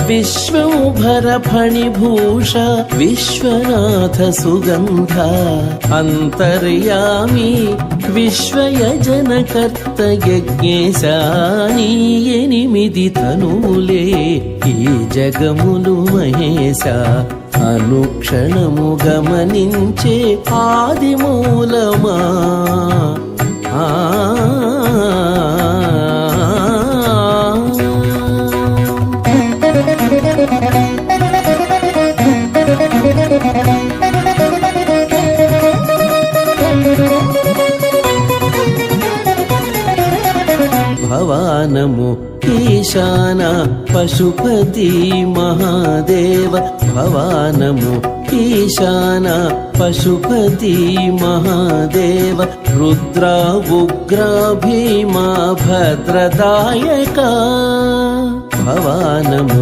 विश्वंभर फणिभूष विश्वनाथ सुगंध अंतर्यामी विश्वयजनकर्त यज्ञेशानी एनिमिदि तनुले ఈ జగములు మహేశ అనుక్షణము గమనించే ఆది మూలమా భవానము ఈశాన పశుపతి మహాదేవ భవానము ఈశాన పశుపతి మహాదేవ రుద్ర ఉగ్ర భీమా భద్రదాయక భవానము